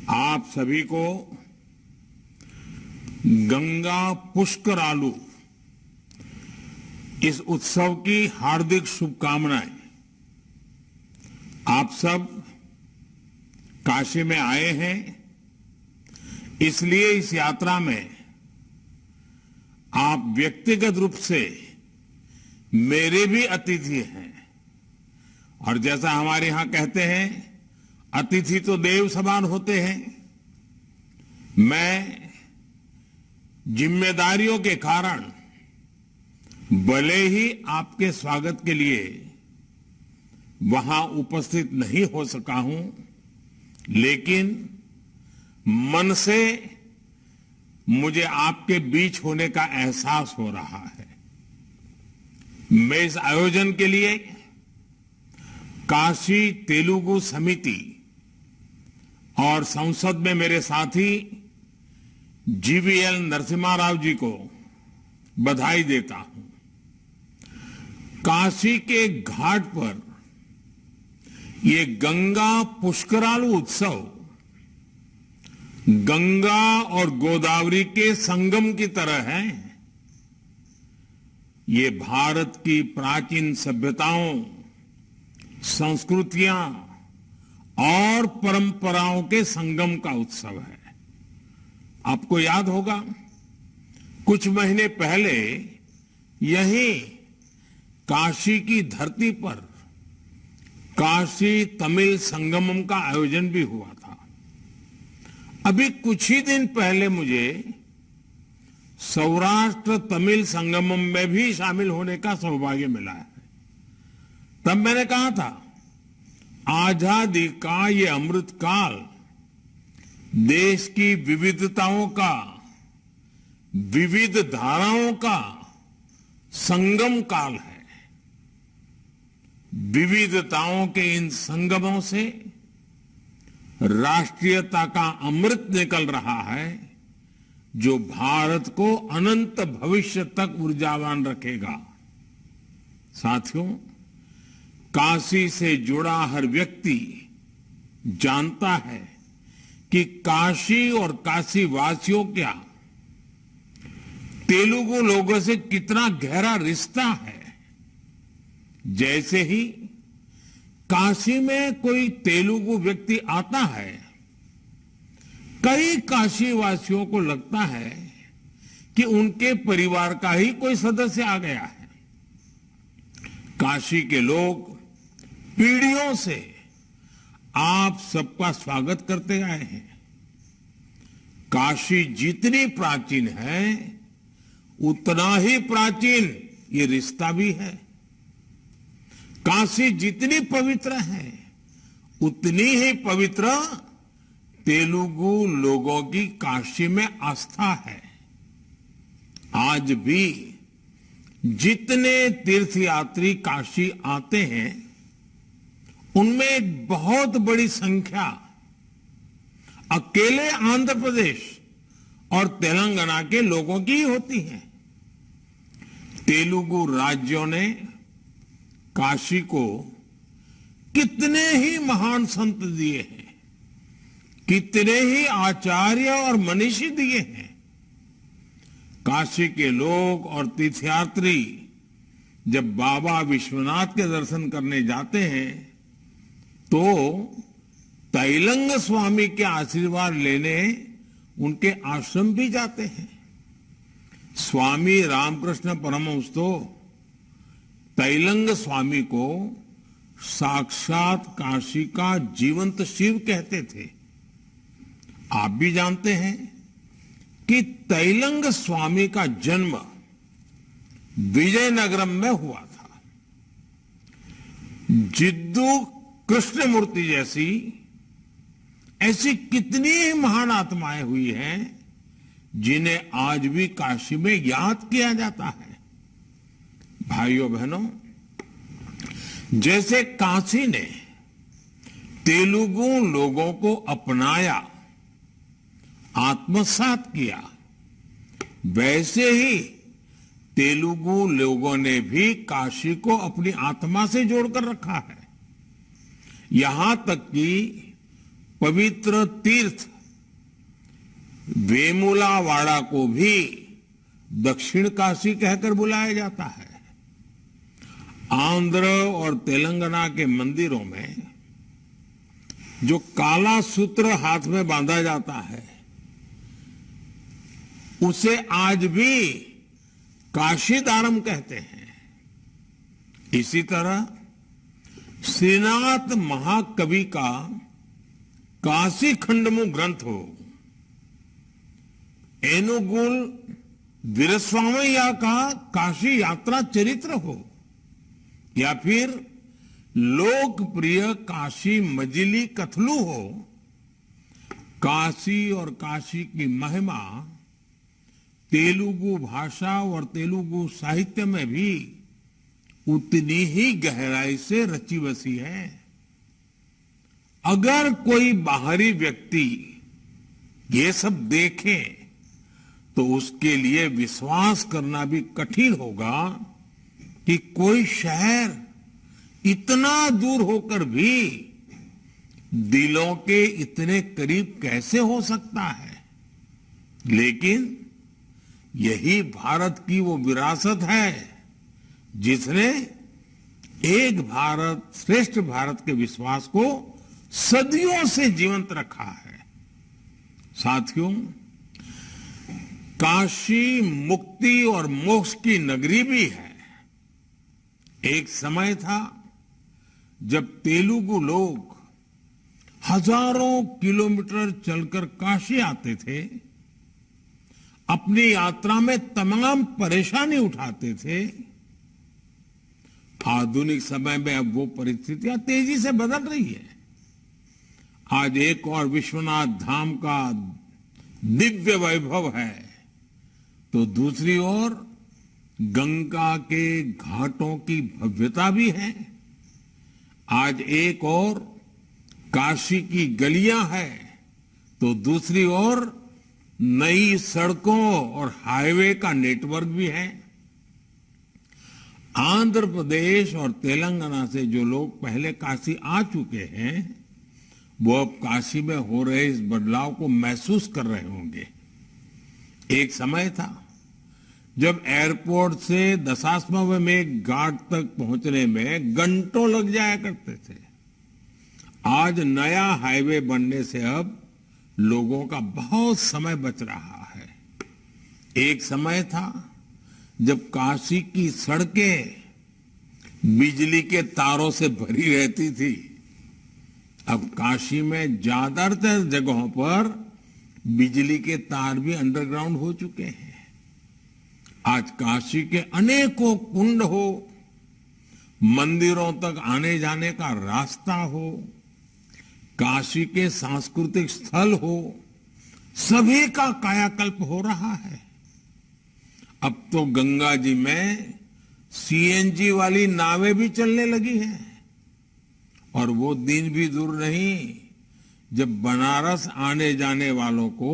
आप सभी को गंगा पुष्करालु इस उत्सव की हार्दिक शुभकामनाएं। आप सब काशी में आए हैं, इसलिए इस यात्रा में आप व्यक्तिगत रूप से मेरे भी अतिथि हैं। और जैसा हमारे यहां कहते हैं, अतिथि तो देव समान होते हैं। मैं जिम्मेदारियों के कारण भले ही आपके स्वागत के लिए वहां उपस्थित नहीं हो सका हूं, लेकिन मन से मुझे आपके बीच होने का एहसास हो रहा है। मैं इस आयोजन के लिए काशी तेलुगु समिति और संसद में मेरे साथी जीवीएल नरसिम्हा राव जी को बधाई देता हूं। काशी के घाट पर ये गंगा पुष्करालु उत्सव गंगा और गोदावरी के संगम की तरह है। ये भारत की प्राचीन सभ्यताओं, संस्कृतियां और परंपराओं के संगम का उत्सव है। आपको याद होगा, कुछ महीने पहले यहीं काशी की धरती पर काशी तमिल संगमम का आयोजन भी हुआ था। अभी कुछ ही दिन पहले मुझे सौराष्ट्र तमिल संगमम में भी शामिल होने का सौभाग्य मिला है। तब मैंने कहा था, आजादी का ये अमृत काल देश की विविधताओं का, विविध धाराओं का संगम काल है। विविधताओं के इन संगमों से राष्ट्रीयता का अमृत निकल रहा है, जो भारत को अनंत भविष्य तक ऊर्जावान रखेगा। साथियों, काशी से जुड़ा हर व्यक्ति जानता है कि काशी और काशी वासियों का तेलुगु लोगों से कितना गहरा रिश्ता है। जैसे ही काशी में कोई तेलुगु व्यक्ति आता है, कई काशी वासियों को लगता है कि उनके परिवार का ही कोई सदस्य आ गया है। काशी के लोग पीढ़ियों से आप सबका स्वागत करते आए हैं। काशी जितनी प्राचीन है, उतना ही प्राचीन ये रिश्ता भी है। काशी जितनी पवित्र है, उतनी ही पवित्र तेलुगु लोगों की काशी में आस्था है। आज भी जितने तीर्थयात्री काशी आते हैं, उनमें एक बहुत बड़ी संख्या अकेले आंध्र प्रदेश और तेलंगाना के लोगों की होती है। तेलुगु राज्यों ने काशी को कितने ही महान संत दिए हैं, कितने ही आचार्य और मनीषी दिए हैं। काशी के लोग और तीर्थयात्री जब बाबा विश्वनाथ के दर्शन करने जाते हैं, तो तैलंग स्वामी के आशीर्वाद लेने उनके आश्रम भी जाते हैं। स्वामी रामकृष्ण परमहंस तो तैलंग स्वामी को साक्षात काशी का जीवंत शिव कहते थे। आप भी जानते हैं कि तैलंग स्वामी का जन्म विजयनगरम में हुआ था। जिद्दू कृष्णमूर्ति जैसी ऐसी कितनी ही महान आत्माएं हुई हैं, जिन्हें आज भी काशी में याद किया जाता है। भाइयों बहनों, जैसे काशी ने तेलुगु लोगों को अपनाया, आत्मसात किया, वैसे ही तेलुगु लोगों ने भी काशी को अपनी आत्मा से जोड़कर रखा है। यहां तक कि पवित्र तीर्थ वेमुलावाड़ा को भी दक्षिण काशी कहकर बुलाया जाता है। आंध्र और तेलंगाना के मंदिरों में जो काला सूत्र हाथ में बांधा जाता है उसे आज भी काशीदारम कहते हैं। इसी तरह श्रीनाथ महाकवि का काशी खंडमु ग्रंथ हो, एनुगुल वीरस्वामय्या का काशी यात्रा चरित्र हो, या फिर लोकप्रिय काशी मजिली कथलू हो, काशी और काशी की महिमा तेलुगु भाषा और तेलुगु साहित्य में भी उतनी ही गहराई से रची बसी है। अगर कोई बाहरी व्यक्ति ये सब देखे तो उसके लिए विश्वास करना भी कठिन होगा कि कोई शहर इतना दूर होकर भी दिलों के इतने करीब कैसे हो सकता है। लेकिन यही भारत की वो विरासत है जिसने एक भारत श्रेष्ठ भारत के विश्वास को सदियों से जीवंत रखा है। साथियों, काशी मुक्ति और मोक्ष की नगरी भी है। एक समय था जब तेलुगु लोग हजारों किलोमीटर चलकर काशी आते थे, अपनी यात्रा में तमाम परेशानी उठाते थे। आधुनिक समय में अब वो परिस्थितियां तेजी से बदल रही है। आज एक और विश्वनाथ धाम का दिव्य वैभव है, तो दूसरी ओर गंगा के घाटों की भव्यता भी है। आज एक और काशी की गलियां हैं, तो दूसरी ओर नई सड़कों और हाईवे का नेटवर्क भी है। आंध्र प्रदेश और तेलंगाना से जो लोग पहले काशी आ चुके हैं वो अब काशी में हो रहे इस बदलाव को महसूस कर रहे होंगे। एक समय था जब एयरपोर्ट से दशाश्वमेध घाट तक पहुंचने में घंटों लग जाया करते थे। आज नया हाईवे बनने से अब लोगों का बहुत समय बच रहा है। एक समय था जब काशी की सड़कें बिजली के तारों से भरी रहती थी। अब काशी में ज्यादातर जगहों पर बिजली के तार भी अंडरग्राउंड हो चुके हैं। आज काशी के अनेकों कुंड हो, मंदिरों तक आने जाने का रास्ता हो, काशी के सांस्कृतिक स्थल हो, सभी का कायाकल्प हो रहा है। अब तो गंगा जी में सीएनजी वाली नावें भी चलने लगी हैं और वो दिन भी दूर नहीं जब बनारस आने जाने वालों को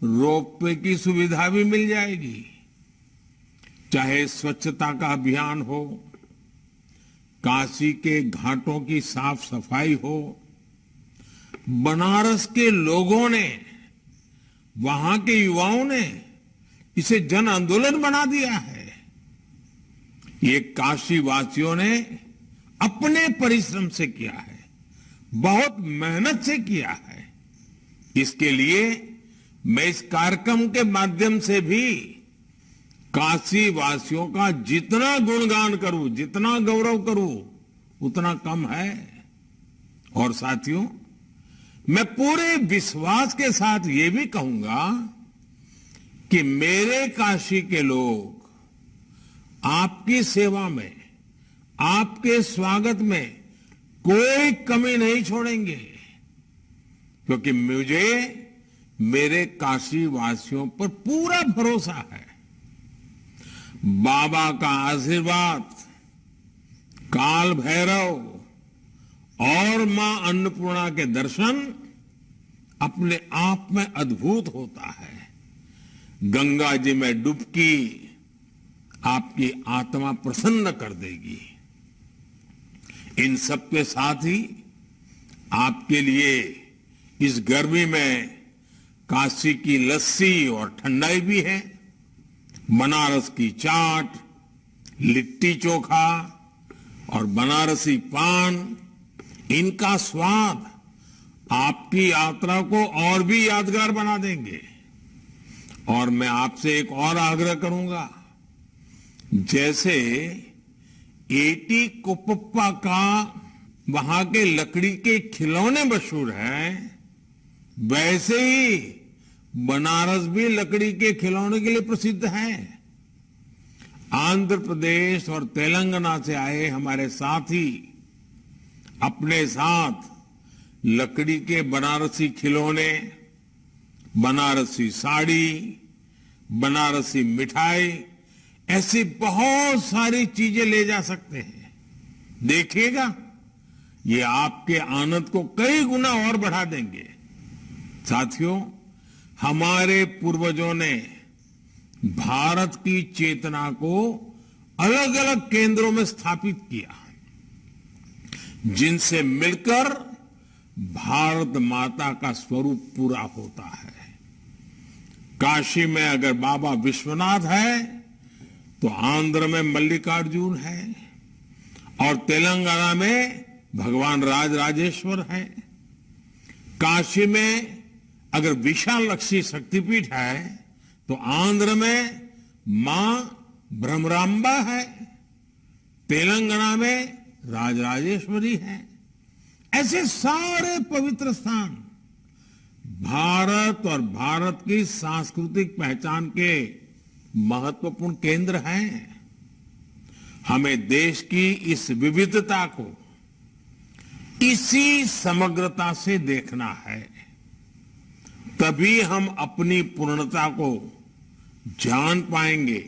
रोपवे की सुविधा भी मिल जाएगी। चाहे स्वच्छता का अभियान हो, काशी के घाटों की साफ सफाई हो, बनारस के लोगों ने, वहां के युवाओं ने इसे जन आंदोलन बना दिया है। ये काशी वासियों ने अपने परिश्रम से किया है, बहुत मेहनत से किया है। इसके लिए मैं इस कार्यक्रम के माध्यम से भी काशी वासियों का जितना गुणगान करूं, जितना गौरव करूं, उतना कम है। और साथियों, मैं पूरे विश्वास के साथ ये भी कहूंगा कि मेरे काशी के लोग आपकी सेवा में, आपके स्वागत में कोई कमी नहीं छोड़ेंगे, क्योंकि मुझे मेरे काशी वासियों पर पूरा भरोसा है। बाबा का आशीर्वाद, काल भैरव और मां अन्नपूर्णा के दर्शन अपने आप में अद्भुत होता है। गंगा जी में डुबकी आपकी आत्मा प्रसन्न कर देगी। इन सब के साथ ही आपके लिए इस गर्मी में काशी की लस्सी और ठंडाई भी है, बनारस की चाट, लिट्टी चोखा और बनारसी पान, इनका स्वाद आपकी यात्रा को और भी यादगार बना देंगे। और मैं आपसे एक और आग्रह करूंगा, जैसे एटी कोप्पा का वहां के लकड़ी के खिलौने मशहूर हैं, वैसे ही बनारस भी लकड़ी के खिलौने के लिए प्रसिद्ध है। आंध्र प्रदेश और तेलंगाना से आए हमारे साथी अपने साथ लकड़ी के बनारसी खिलौने, बनारसी साड़ी, बनारसी मिठाई, ऐसी बहुत सारी चीजें ले जा सकते हैं। देखिएगा, ये आपके आनंद को कई गुना और बढ़ा देंगे। साथियों, हमारे पूर्वजों ने भारत की चेतना को अलग अलग केंद्रों में स्थापित किया, जिनसे मिलकर भारत माता का स्वरूप पूरा होता है। काशी में अगर बाबा विश्वनाथ है, तो आंध्र में मल्लिकार्जुन है और तेलंगाना में भगवान राजराजेश्वर है। काशी में अगर विशालाक्षी शक्तिपीठ है, तो आंध्र में मां भ्रमरांबा है, तेलंगाना में राजराजेश्वरी है। ऐसे सारे पवित्र स्थान भारत और भारत की सांस्कृतिक पहचान के महत्वपूर्ण केंद्र हैं। हमें देश की इस विविधता को इसी समग्रता से देखना है, तभी हम अपनी पूर्णता को जान पाएंगे,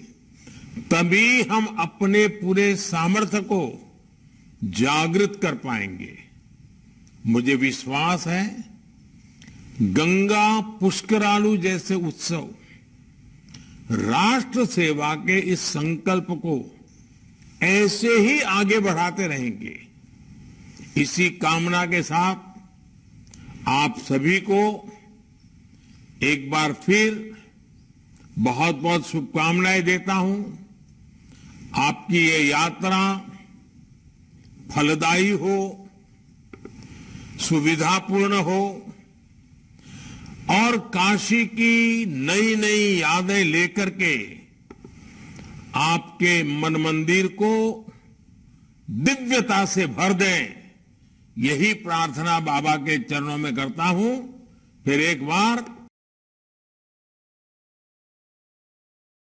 तभी हम अपने पूरे सामर्थ्य को जागृत कर पाएंगे। मुझे विश्वास है, गंगा पुष्करालु जैसे उत्सव राष्ट्र सेवा के इस संकल्प को ऐसे ही आगे बढ़ाते रहेंगे। इसी कामना के साथ आप सभी को एक बार फिर बहुत बहुत शुभकामनाएं देता हूं। आपकी ये यात्रा फलदायी हो, सुविधापूर्ण हो और काशी की नई नई यादें लेकर के आपके मन मंदिर को दिव्यता से भर दें, यही प्रार्थना बाबा के चरणों में करता हूं। फिर एक बार